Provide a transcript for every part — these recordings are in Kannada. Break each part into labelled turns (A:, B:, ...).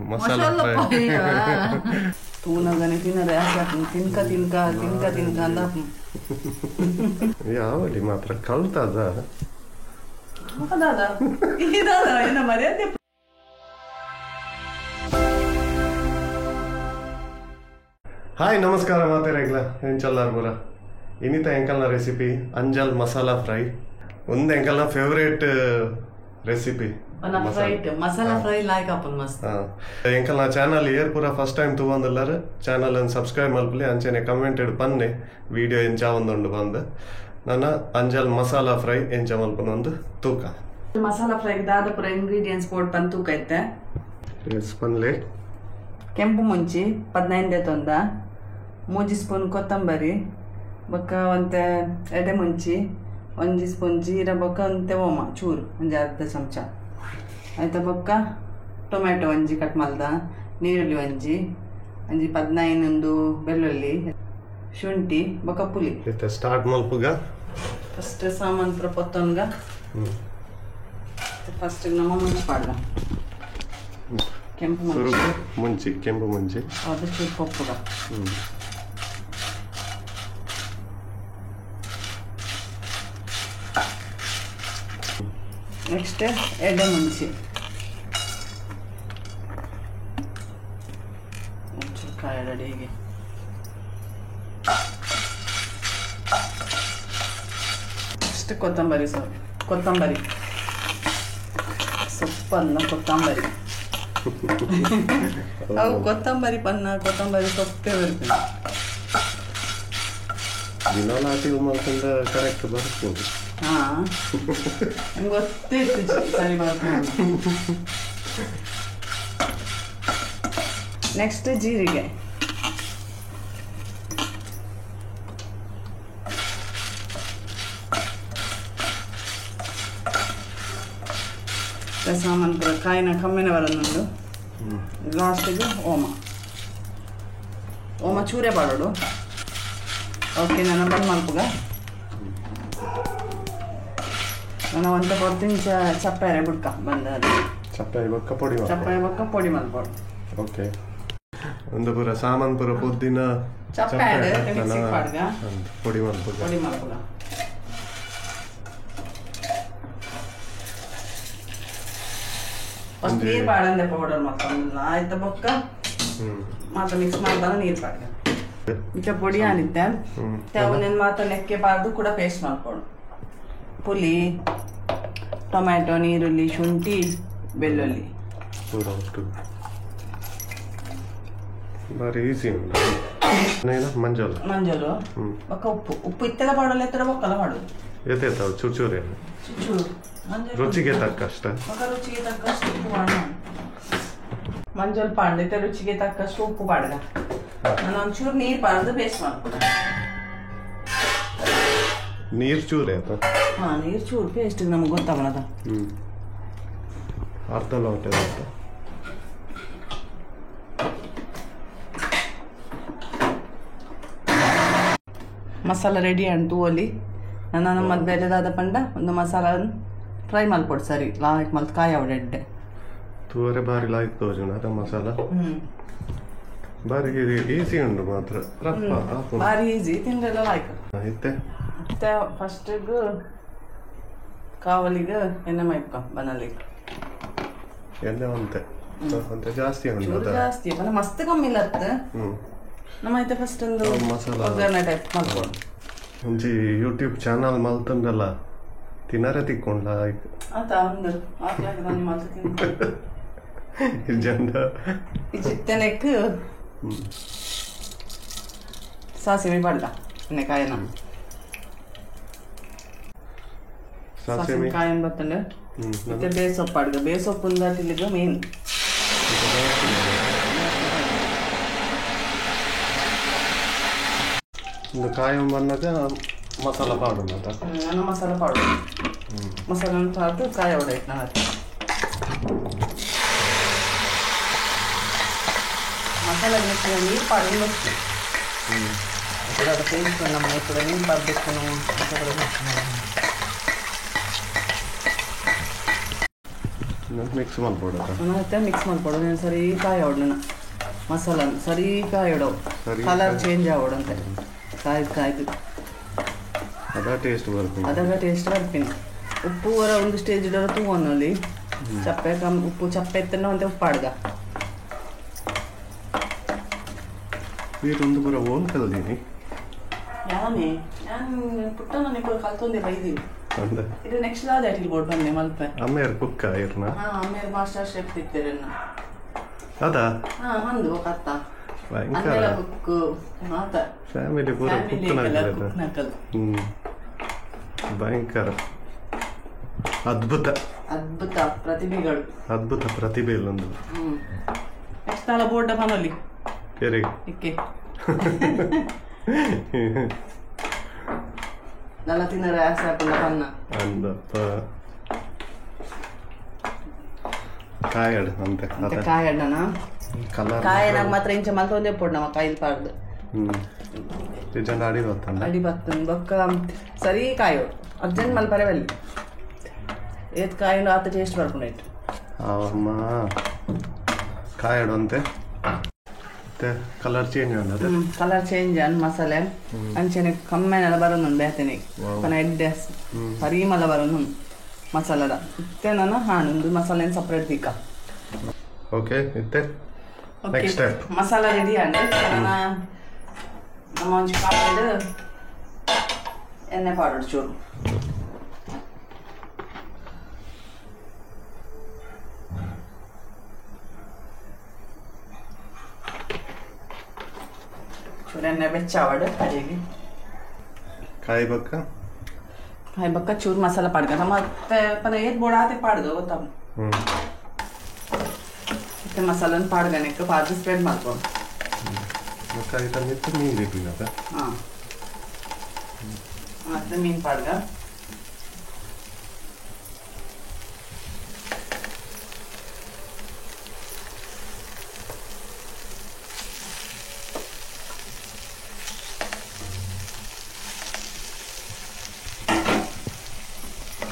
A: मसाला फ्राई
B: तू नगने तिनरे असं तिनका अंदा
A: यावली मात्र कळतादा
B: दादा ಈ दादा ಏನ ಮರ್ಯಾದೆ
A: ಹಾಯ್ ನಮಸ್ಕಾರ ಮಾತೆರೆಗ್ಲ ಎಂಚಲ್ಲಾರ್ ಬರ ಇನ್ನಿತ ಎಂಕಲ್ನ ರೆಸಿಪಿ ಅಂಜಲ್ ಮಸಾಲಾ ಫ್ರೈ ಒಂದು ಎಂಕಲ್ನ ಫೇವರೇಟ್ ರೆಸಿಪಿ
B: ಮಸಾಲಾ ಫ್ರೈ ಲಾಯ್ಕ್ ಆಪನ್ ಮಸ್ತ್
A: ಎಂಕಲ್ನ ಚಾನಲ್ ಏರ್ ಪೂರ ಫಸ್ಟ್ ಟೈಮ್ ತಗೊಂಡಲ್ಲರ ಚಾನಲ್ ಅನ್ನು ಸಬ್ಸ್ಕ್ರೈಬ್ ಮಲ್ಪಲಿ ಅಂಚೆನೆ ಕಮೆಂಟೆಡ್ ಪನ್ನೆ ವಿಡಿಯೋ ಎಂಚ ಒಂದೊಂದು ಬಂದು ನನ್ನ ಅಂಜಲ್ ಮಸಾಲಾ ಫ್ರೈ ಎಂಚ ಮಲ್ಪನೊಂದು ತೂಕ
B: ಮಸಾಲಾ ಫ್ರೈ ದಾದ ಪೂರ ಇಂಗ್ರೀಡಿಯೆಂಟ್ಸ್ ಬೋರ್ಡ್ ಪನ್ ತೂಕ ಐತೆ
A: ಪನ್ಲೆ
B: ಕೆಂಪು ಮುಂಚಿ 15 ತೊಂದ 3 ಸ್ಪೂನ್ ಕೊತ್ತಂಬರಿ ಬೊಕ್ಕ ಒಂತೆ ಎಡೆ ಮುಂಚಿ 1 ಸ್ಪೂನ್ ಜೀರ ಬೊಕ್ಕ ಒಂತೆ ಓಮ ಚೂರು ಒಂಜಿ ಅರ್ಧ ಚಮಚ ಆಯ್ತಾ ಬೊಕ್ಕ ಟೊಮೆಟೊ ಒಂಜಿ ಕಟ್ ಮಲ್ದ ನೀರುಳ್ಳಿ ಒಂಜಿ 15 ಬೆಳ್ಳುಳ್ಳಿ ಶುಂಠಿ ಬೊಕ್ಕ ಪುಲಿ
A: ಸ್ಟಾರ್ಟ್ ಮಲ್ಪುಗ
B: ಫಸ್ಟ್ ಸಾಮಾನು ಪೂರ ಪೊತ್ತೊನ್ಗ ಫಸ್ಟ್ ನಮ್ಮ ಮುಂಚಿ ಪಾಡ್ಗ ಕೆಂಪು
A: ಮುಂಚಿ ಕೆಂಪು ಮುಂಚಿ
B: ಅದು ಚೂರು ಪಪ್ಪುಗ ನೆಕ್ಸ್ಟ್ ಎಡೆ ಮುಂಚಿ ಕಾಯಿ ರೆಡಿ ಹೀಗೆ ನೆಕ್ಸ್ಟ್ ಕೊತ್ತಂಬರಿ ಸೊಪ್ಪನ್ನ ಕೊತ್ತಂಬರಿ ಅವು ಕೊತ್ತಂಬರಿ ಸೊಪ್ಪೇ ಬರ್ತದೆ
A: ದಿನಾಟಿ ಮಾಡ್ಕೊಂಡ ಕರೆಕ್ಟ್ ಬರ್ಬೋದು
B: ನಂಗೆ ಗೊತ್ತಿತ್ತು ಸರಿ ಬರ್ಬೋದು ನೆಕ್ಸ್ಟ್ ಜೀರಿಗೆ ಸಾಮಾನು ಕೂಡ ಕಾಯಿನ ಕಮ್ಮಿನ ಬರೋದು ಲಾಸ್ಟಿಗೆ ಓಮ ಚೂರೇ ಬಾಡೋಡು ಓಕೆ ನಾನು ಬಂದು ಮಲ್ಪುಗ ನಾನು ಒಂತ ಕೊಡ್ತೀನಿ ಚಪ್ಪಾರೆ ಬುಡ್ಕ ಬಂದ
A: ಚಪ್ಪಾಯಿ
B: ಬೊಕ್ಕ ಪೊಡಿ ಮಲ್ಪೋಡು
A: ಓಕೆ ಒಂದು ಪೂರ ಸಾಮಾನು ಪೂರ ಪೊದ್ದಿನ
B: ಚಪ್ಪಾಡೆ
A: ಪೊಡಿ ಮಲ್ಪುಗ
B: ಫಸ್ಟ್ ನೀರು ಬಾಡಂದೆ ಪೌಡರ್ ಮತ್ತೊಂದು ಆಯ್ತಾ ಬೊಕ್ಕ ಮತ್ತೆ ಮಿಕ್ಸ್ ಮಾಡ್ದಾಗ ನೀರು ಬಾಡ ಈಗ ಪುಡಿ ಆನಿದ್ದೆ ಅವನೇನು ಮಾತ್ರ ನೆಕ್ಕೆ ಬಾರ್ದು ಕೂಡ ಪೇಸ್ಟ್ ಮಾಡ್ಕೊಂಡು ಪುಲಿ ಟೊಮ್ಯಾಟೊ ನೀರುಳ್ಳಿ ಶುಂಠಿ ಬೆಳ್ಳುಳ್ಳಿ
A: ಪೂರ ಉಂಟು ಬಾರಿ ಈಸಿ ಉಂಟು
B: ಮಂಜಲು ಬೊಕ್ಕ ಉಪ್ಪು ಇತ್ತೆಲ್ಲ ಬಾಡಲ್ಲ ಎತ್ತರ ಬೊಕ್ಕಲ್ಲ ಮಾಡೋದು
A: ಎತ್ತಾವ ಚೂರು ರುಚಿಗೆ ತಕ್ಕಷ್ಟ
B: ರುಚಿಗೆ ತಕ್ಕಷ್ಟು ಉಪ್ಪು ಮಾಡ ಮಂಜಲ್ ಪಾಂಡಿತ ರುಚಿಗೆ ತಕ್ಕಷ್ಟು ಉಪ್ಪು ಪಾಡ್ದ ನಾನು ಒಂಚೂರು ನೀರು ಪಾಡ್ದು ಬೇಸ್ ಮಾಡ್ಕೊಂಡೆ
A: ನೀರು ಚೂರೇ ಆಯ್ತಾ
B: ನೀರು ಚೂರು ಪೇಸ್ಟ್ ನಮ್ಗೆ ಗೊತ್ತಾಗಣದ
A: ಅರ್ಧ ಲೋಟ
B: ಮಸಾಲ ರೆಡಿ ಅಂಟು ಒಲಿ ನಾನು ಮತ್ತೆ ಬೇರೆದಾದ ಪಂಡ ಒಂದು ಮಸಾಲ ಫ್ರೈ ಮಲ್ಪೊಡು ಸರಿ ಲಾಯ್ಕ್ ಮಲ್ತ್ ಕಾಯಿ ಅವಡೆಡ್ಡೆ
A: ತೂವರೆ ಬಾರಿ ಲಾಯ್ಕ್ ತೋಜುನ ಮಸಾಲ ಬಾರಿ ಈಸಿ ಉಂಡು ಮಾತ್ರ
B: ಬಾರಿ ಈಸಿ ತಿಂದೆಲ್ಲ ಲಾಯ್ಕ್
A: ಮತ್ತೆ
B: ಫಸ್ಟಿಗೆ ಕಾವಲಿಗೆ ಎಣ್ಣೆ ಮೈಪ್ಕ ಬನಲಿಗೆ
A: ಎಣ್ಣೆ ಅಂತೆ ಜಾಸ್ತಿ ಉಂಟು
B: ಜಾಸ್ತಿ ಮಸ್ತ್ ಕಮ್ಮಿ ಇಲ್ಲತ್ತೆ ನಮ್ಮ ಐತೆ ಫಸ್ಟ್ ಒಂದು
A: ಮಸಾಲ
B: ಒಗ್ಗರಣೆ ಟೈಪ್ ಮಾಡ್ಕೊಂಡು
A: ಒಂಜಿ ಯೂಟ್ಯೂಬ್ ಚಾನಲ್ ಮಲ್ತಂದಲ್ಲ ತಿನ್ನರೆ ತಿಕ್ಕೊಂಡ್ಲ
B: ಆಯ್ತಾ ಒಂದು ಹಾಕ್ಲಾಕ ನಾನು ಮಾತು ತಿಂದು
A: ಜಂಡ
B: ಈ ಚಿತ್ತನೆಕ್ ಸಾಸಿವೆ ಬಾಡ್ದ ಎಣ್ಣೆಕಾಯನ ಸಾಸಿವೆ ಕಾಯನ್ ಬತ್ತಂಡೆ ಮತ್ತೆ ಬೇಸೊಪ್ಪು ಬಾಡ್ಗ ಬೇಸೊಪ್ಪು ದಾಟಿಲಿಗ ಮೇನ್
A: ಒಂದು ಕಾಯಂ ಬಂದಾಗ ಮಸಾಲ ಪಾಡು
B: ನಾನು ಮಸಾಲ ಪಾಡು ಮಸಾಲ ಹಾಕಿ ಕಾಯಿ ಹೊಡೆ ನಾನು ಮಸಾಲೆ ನೀರು ಪಾಡು ಟೇಸ್ಟ್ ನಮ್ಮ ನೀರು ಬರಬೇಕು ನಾವು
A: ಮಿಕ್ಸ್ ಮಾಡ್ಬೋದ
B: ಮತ್ತೆ ಮಿಕ್ಸ್ ಮಾಡ್ಕೊಡು ನೀನು ಸರಿ ಕಾಯಿ ಹೊಡ್ನ ಮಸಾಲ ಸರಿ ಕಾಯಿ ಹೊಡವು ಕಲರ್ ಚೇಂಜ್ ಆಗೋಡಂತೆ ಕಾಯ್ದು
A: ಅದ ಟೇಸ್ಟ್ ಬರ್ತದೆ
B: ಅದಾಗ ಟೇಸ್ಟ್ ಬರ್ತೀನಿ ಉಪ್ಪು ವರ ಒಂದು ಸ್ಟೇಜ್ ಇಡೋರು ತೂವನಲ್ಲಿ ಚಪ್ಪೆ ಉಪ್ಪು ಚಪ್ಪೆ ಎತ್ತನ ಅಂತ ಉಪ್ಪು ಆಡ್ಗ
A: ಒಂದು ಬರ ಓನ್ ಕಲ್ದೀನಿ
B: ಯಾನೇ ನಾನು ಪುಟ್ಟ ನನಗೆ ಕಲ್ತೊಂದಿಲ್ಲ ಇದ್ದೀನಿ ಇದು ನೆಕ್ಸ್ಟ್ ಆದ ಇರ್ಬೋದು ಬಂದೆ ಮಲ್ಪೆ
A: ಅಮ್ಮೇರ್ ಕುಕ್ಕ ಇರ್ನ
B: ಅಮ್ಮೇರ್ ಮಾಸ್ಟರ್ ಶೆಫ್ ಇದ್ದೀರನ್ನ
A: ಅದಾ
B: ಒಂದು ಕತ್ತ
A: ಭಯಂಕರ
B: ಕುಕ್ಕು ಮಾತ
A: ಫ್ಯಾಮಿಲಿ ಪೂರ ಕುಕ್
B: ನಕಲ್
A: ಭಯಂಕರ ಅದ್ಭುತ
B: ಅದ್ಭುತ ಪ್ರತಿಭೆಗಳು
A: ಅದ್ಭುತ ಪ್ರತಿಭೆ ಇಲ್ಲೊಂದು
B: ನೆಕ್ಸ್ಟ್ ತಾಲ ಬೋರ್ಡ ಮನಲ್ಲಿ
A: ಕೆರೆಗೆ
B: ಇಕ್ಕೆ ನಲ್ಲ ತಿನ್ನರ ಆಸೆ ಹಾಕಲ್ಲ ಪನ್ನ
A: ಅಂದಪ್ಪ ಕಾಯಡ್ ಅಂತೆ
B: ಕಾಯಿ ಅಣ್ಣನ
A: ಕಲರ್
B: ಕಾಯಿ ನಂಗೆ ಮಾತ್ರ ಇಂಚ ಮಲ್ತೊಂದೇ ಪೋಡ್ ನಮ್ಮ ಕಾಯಿಲ್ ಪಾಡ್ದು
A: ಅಡಿ ಬರ್ತಂಡ
B: ಅಡಿ ಬರ್ತಂದು ಬೊಕ್ಕ ಸರಿ ಕಾಯೋ ಅರ್ಜೆಂಟ್ ಮಲ್ಪರೆ ಬಲ್ಲಿ ಏತ್ ಕಾಯಿಲು ಆತ ಟೇಸ್ಟ್ ಬರ್ಕೊಂಡಾಯ್ತು
A: ಅಮ್ಮ ಕಾಯಡು ಅಂತೆ ಮತ್ತೆ ಕಲರ್ ಚೇಂಜ್ ಅನ್ನೋದು
B: ಕಲರ್ ಚೇಂಜ್ ಅನ್ ಮಸಾಲೆ ಅಂಚೆನೆ ಕಮ್ಮೆನೆಲ್ಲ ಬರೋನು ಬೇತನೆ ಪನ ಎಡ್ಡೆ ಸರಿ ಮಲ್ಲ ಬರೋನು ಮಸಾಲದ ಇತ್ತೆ ನಾನು ಹಾಣೊಂದು ಮಸಾಲೆ ಸಪ್ರೇಟ್ ದಿಕ್ಕ
A: ಓಕೆ ಇತ್ತೆ ನೆಕ್ಸ್ಟ್ ಸ್ಟೆಪ್
B: ಮಸಾಲ ರೆಡಿ ಅಂದ್ರೆ ನಮ್ಮ ಒಂಚು ಕಾಯಿಡು ಎಣ್ಣೆ ಪಾಡೋಡು ಚೂರು ಎಣ್ಣೆ ಬೆಚ್ಚಾವಡು ಕಡೆಗೆ
A: ಕಾಯಿ ಬಕ್ಕ
B: ಕಾಯಿ ಬಕ್ಕ ಚೂರು ಮಸಾಲ ಪಾಡ್ಕ ಮತ್ತೆ ಪದ ಏತ್ ಬೋಡಾತೆ ಪಾಡ್ದು ಗೊತ್ತ ಮತ್ತೆ ಮಸಾಲನ್ ಪಾಡ್ಗನೆಕ್ಕೆ ಪಾಡ್ದು ಸ್ಪ್ರೆಡ್ ಮಾಡ್ಕೊಂಡು
A: ಕಾಯಿ ತಂದಿತ್ತು ಮೀನು ಬೇಕಿಲ್ಲ
B: ಹಾಂ ಮತ್ತೆ ಮೀನು ಪಾಡ್ಗ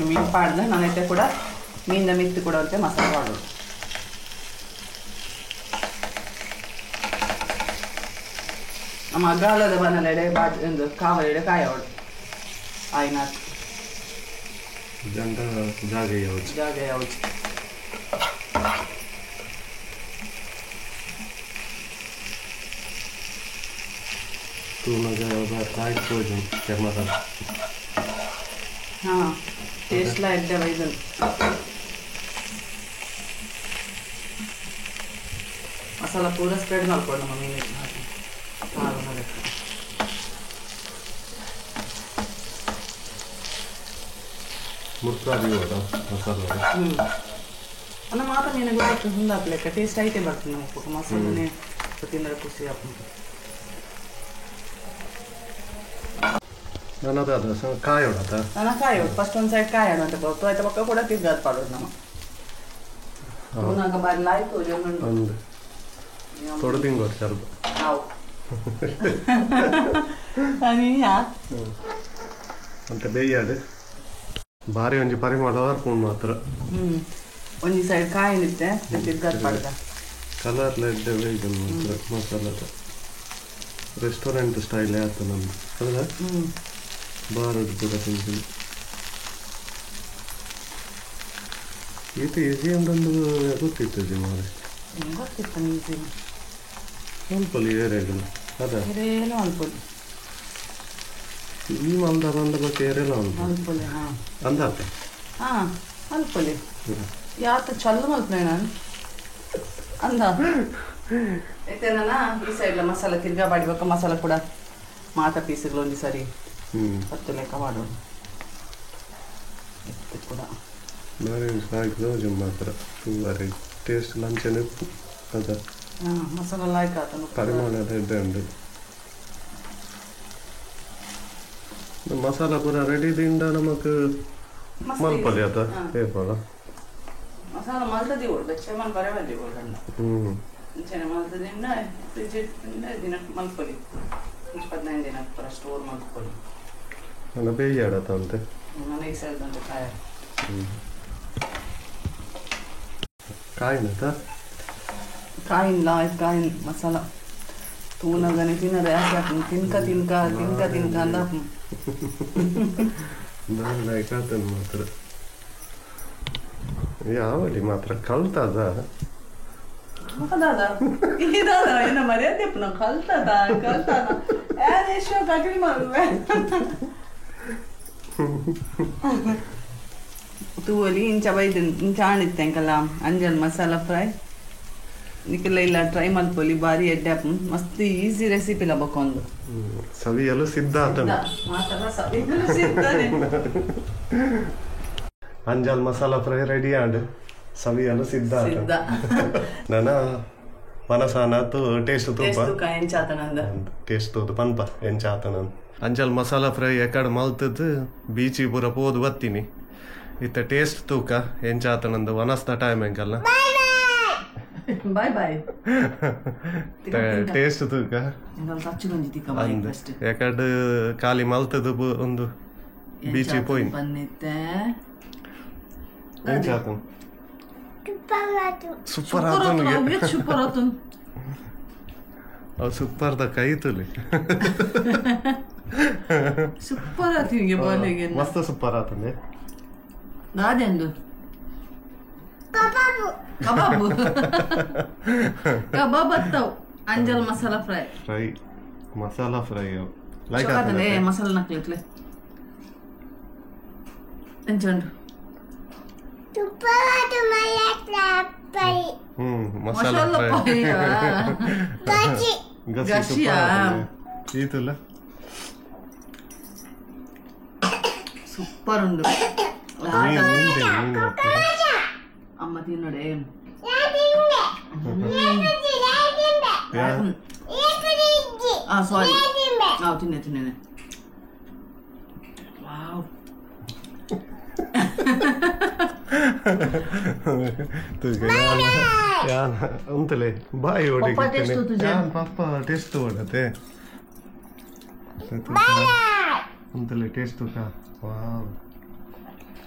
B: ಮೀನು ಪಾಡ್ದ ನಾನೈತೆ ಕೂಡ ಮೀನಿಂದ ಮಿತ್ತು ಕೊಡುವಂತೆ ಮಸಾಲೆ ಮಾಡೋದು ನಮ್ಮ ಅಗಾಲದ ಬನಲೆಡೆ ಒಂದು ಕಾವಲೆಡೆ ಕಾಯಿ ಅವಳು ಆಯ್ನಾಥ್
A: ಜಂಡ ಜಾಗ ಯಾವುದು
B: ಜಾಗ ಯಾವುದು
A: तूनगा ಕಾಯಿ ಭೋಜನ ಚರ್ಮದ
B: ಹಾಂ ಟೇಸ್ಟ್ಲ ಇದ್ದೇವೆ ಇದನ್ನು ಮಸಾಲ ಪೂರ ಸ್ಪ್ರೆಡ್ ಮಾಡ್ಕೊಂಡು ನಮ್ಮ ಮೀನಿಗೆ ಹಾಕಿ
A: ಮುರ್ಕಾದಿ ಹೋದ ಮಸಾಲ
B: ಅನ್ನ ಮಾತ್ರ ನಿನಗೆ ಗೊತ್ತಾಗ್ತದೆ ಹುಂದು ಹಾಕ್ಲಿಕ್ಕೆ ಟೇಸ್ಟ್ ಐತೆ ಬರ್ತದೆ ನಮ್ಮ ಮಸಾಲನೇ ತಿಂದರೆ ಖುಷಿ ಆಗ್ತದೆ
A: ನನ್ನದಾದ ಕಾಯಿ ಹೊಡತ
B: ನನ್ನ ಕಾಯಿ ಹೊಡು ಫಸ್ಟ್ ಒಂದು ಸೈಡ್ ಕಾಯಿ ಹೊಡು ಅಂತ ಬರ್ತು ಆಯ್ತು ಪಕ್ಕ ಕೂಡ ತಿರ್ಗಾದ್ ಪಾಡೋದು ನಮ್ಮ ಅವನಾಗ ಬರಲ್ಲ ಆಯ್ತು
A: ಒಂದು ತೊಡೆದಿಂಗ್ ಸ್ವಲ್ಪ
B: ನಾವು ನೀಯಾ
A: ಅಂತ ಬೇಯ್ಯಾಡು ಭಾರಿ ಒಂಜಿ ಪರಿಮಳ ಪೂಣ್ ಮಾತ್ರ
B: ಒಂಜಿ ಸೈಡ್ ಕಾಯಿ ನಿತ್ತೆ ತಿರ್ಗಾದ್ ಪಾಡ್ದ
A: ಕಲರ್ಲ ಇದ್ದೆ ಬೇಯ್ದು ಮಾತ್ರ ಮಸಾಲದ ರೆಸ್ಟೋರೆಂಟ್ ಸ್ಟೈಲ್ ಆಯ್ತು ನಮ್ದು ಅಲ್ಲ ಬಾರದು ಕೂಡ ತಿಂತೀನಿ ಈತ ಈಸಿ ಅಂತಂದು ಗೊತ್ತಿತ್ತು ಜಿ ಮಾರೆ
B: ಗೊತ್ತಿತ್ತು ನೀತಿ
A: ಸ್ವಲ್ಪ ಏರಿಯಾಗಳು ಅದ
B: ಏರೇನು ಅನ್ಪೊಲಿ
A: ಈ ಮಂದ ಬಂದ ಬಗ್ಗೆ ಏರೆಲ್ಲ ಉಂಟು
B: ಅನ್ಪೊಲಿ ಹಾಂ
A: ಅಂದಾತೆ
B: ಹಾಂ ಅನ್ಪೊಲಿ ಯಾತ ಚಲ್ಲು ಮಲ್ಪನೆ ನಾನು ಅಂದ ಐತೆ ನಾನು ಈ ಸೈಡ್ಲ ಮಸಾಲ ತಿರ್ಗಾ ಬಾಡಿಬೇಕು ಮಸಾಲ ಕೂಡ ಮಾತ ಪೀಸ್ಗಳು ಒಂದು ಸರಿ ಹತ್ತು ಲೆಕ್ಕ ಮಾಡೋದು ಎತ್ತು ಕೂಡ
A: ನಾನು ಸಾಕು ಮಾತ್ರ ತುಂಬಾರಿ ಟೇಸ್ಟ್ ಲಂಚನೆ ಅದ
B: ಹಾಂ ಮಸಾಲ ಲಾಯ್ಕ್ ಆತನು
A: ಪರಿಮಾಣದ ಇದ್ದೆ ಉಂಟು ಮಸಾಲ ಪೂರ ರೆಡಿದಿಂದ ನಮಕ್ ಮಲ್ಪದೆ ಆತ ಏಪಲ್ಲ
B: ಮಸಾಲ ಮಲ್ತದಿ ಓಡ್ ಚೆಮನ್ ಬರವಲ್ಲಿ ಓಡಣ್ಣ ಚೆನ್ನ ಮಲ್ತದಿಂದ ಫ್ರಿಜ್ ದಿನ ಮಲ್ಪಲಿ 15 ದಿನ ಪರ ಸ್ಟೋರ್ ಮಾಡ್ಕೊಳ್ಳಿ
A: ನನ್ನ ಬೇಯಾಡತ್ತ ಅಂತೆ
B: ನನಗೆ ಸೇರಿದಂತೆ ಕಾಯ
A: ಕಾಯಿನ
B: ಕಾಯಿನ್ ಲಾಯ್ಕ್ ಕಾಯಿನ್ ಮಸಾಲ ತೂನಗನೆ ತಿನ್ನರೆ ಯಾಕೆ ತಿನ್ಕ ತಿನ್ಕ ತಿನ್ಕ ತಿನ್ಕ ಅಂದ
A: ಕಾತನ್ ಮಾತ್ರ ಯಾವಡಿ ಮಾತ್ರ ಕಲ್ತದ
B: ಏನ ಮರ್ಯಾದೆ ನಾವು ಕಲ್ತದ ಎಷ್ಟು ಕಟ್ಲಿ ಮಾಡುವೆ ತೂವಲಿ ಇಂಚ ಬೈದು ಇಂಚ ಆಣಿತ್ತೆ ಅಂಕಲ್ಲ ಅಂಜಲ್ ಮಸಾಲ ಫ್ರೈ ನಿಕ್ಕೆಲ್ಲ ಇಲ್ಲ ಟ್ರೈ ಮಾಡ್ಕೊಳ್ಳಿ ಬಾರಿ ಎಡ್ಡೆ ಮಸ್ತ್ ಈಸಿ ರೆಸಿಪಿ ಬಕ್ಕೊಂದು
A: ಸವಿಯಲು ಸಿದ್ಧ ಅಂಜಲ್ ಮಸಾಲ ಫ್ರೈ ರೆಡಿ ಆಂಡ್ ಸವಿಯಲು ಸಿದ್ಧ ನನ್ನ ಮನಸಾನತ್ತು ಟೇಸ್ಟ್ ತೂಪ ಟೇಸ್ಟ್ ತೂದು ಪನ್ಪ ಎಂಚಾತನಂದು ಅಂಜಲ್ ಮಸಾಲ ಫ್ರೈ ಎಕಡೆ ಮಲ್ತದ್ದು ಬೀಚಿ ಪೂರ ಪೋದು ಬತ್ತೀನಿ ಇತ್ತ ಟೇಸ್ಟ್ ತೂಕ ಎಂಚಾತನಂದು ವನಸ್ತ ಟೈಮ್ ಎಂಕಲ್ಲ
B: ಬಾಯ್ ಬಾಯ್
A: ಟೇಸ್ಟ್ ತೂಕ ಎಕಡೆ ಖಾಲಿ ಮಲ್ತದ್ದು ಒಂದು ಬೀಚಿ ಪೋಯಿ ಎಂಚಾತನ್ ಸೂಪರ್ ಆತನ್ ಸೂಪರ್ ದ ಕೈ ತುಲಿ
B: ಸೂಪರ್ ಆತಿಗೆ ಬಾಲೆಗೆ
A: ಮಸ್ತ್ ಸೂಪರ್ ಆತಂದೆ
B: ಗಾದೆಂದು ಕಬಾಬ್ ಕಬಾಬ್ ಅತ್ತವ್ ಅಂಜಲ್ ಮಸಾಲ ಫ್ರೈ
A: ಮಸಾಲ ಫ್ರೈ
B: ಲೈಕ್ ಆತಲೆ ಮಸಾಲ ನಕ್ಲಿತ್ಲೆ ಎಂಚಂಡು
A: ಮಸಾಲ ಫ್ರೈ
B: ಗಸಿಯಾ
A: ಈತಲ್ಲ
B: ಸೂಪರ್ ಉಂಡು ಅಮ್ಮ ತಿನ್ನಡೆ ಸಾರಿ ತಿನ್ನೆ ವಾವ್
A: ಅಂತಲೇ ಬಾಯಿ ಹೊಡಿತೇನೆ ಪಪ್ಪ ಟೇಸ್ಟ್ ಹೊಡತೆ ಅಂತಲೇ ಟೇಸ್ಟ್ ವಾವ್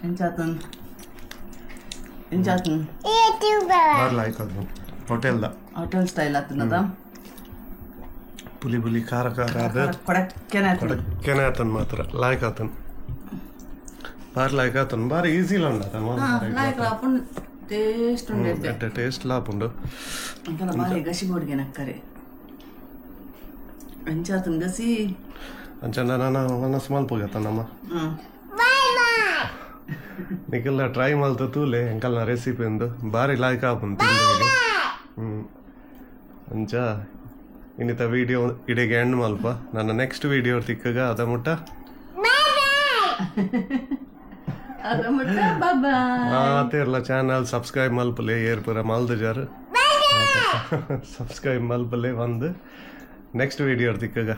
B: ಎಂಚಾತನ್
A: ಬರ್ಲಾಯ್ಕದು
B: ಹೋಟೆಲ್ ಸ್ಟೈಲ್ ಆತನದ
A: ಪುಲಿ ಪುಲಿ ಖಾರ ಖಾರ ಅದ ಕೊಡಕ್ಕೆನೆ ಆತನ್ ಮಾತ್ರ ಲಾಯ್ಕ್ ಆತನ್ ಬಾರಿ ಲಾಯ್ಕ್ ಆತನ್ ಬಾರಿ ಈಸಿ ಟೇಸ್ಟ್ ಲಾಪುಂಡು
B: ಬಾರಿ ಗಸಿ ಬೋಡ್ಗೆ ನಕ್ಕರೆ ಎಂಚಾತನ್ ಗಸಿ
A: ಅಂಚಂಡ ನಾನು ಮನಸ್ಸು ಮಲ್ಪೋಗತ್ತನಮ್ಮ ನಿಕ್ಕೆಲ್ಲ ಟ್ರೈ ಮಲ್ತ ತೂಲೆ ಎಂಕಲ್ನ ರೆಸಿಪಿ ಒಂದು ಬಾರಿ ಲಾಯ್ಕ್ ಆಪುಂಡು ತಿಂಗಳಿಗೆ ಅಂಚ ಇನ್ನಿತ ವಿಡಿಯೋ ಇಡೆಗೆ ಎಂಡ್ ಮಲ್ಪ ನನ್ನ ನೆಕ್ಸ್ಟ್ ವಿಡಿಯೋ ತಿಕ್ಕಗ ಅದ ಮುಟ್ಟ ಆತೆರ್ಲ ಚಾನಲ್ ಸಬ್ಸ್ಕ್ರೈಬ್ ಮಲ್ಪಲೆ ಏರ್ಪುರ ಮಲ್ದ ಜಾರು ಸಬ್ಸ್ಕ್ರೈಬ್ ಮಲ್ಪಲೆ ಒಂದು ನೆಕ್ಸ್ಟ್ ವಿಡಿಯೋ ತಿಕ್ಕಗ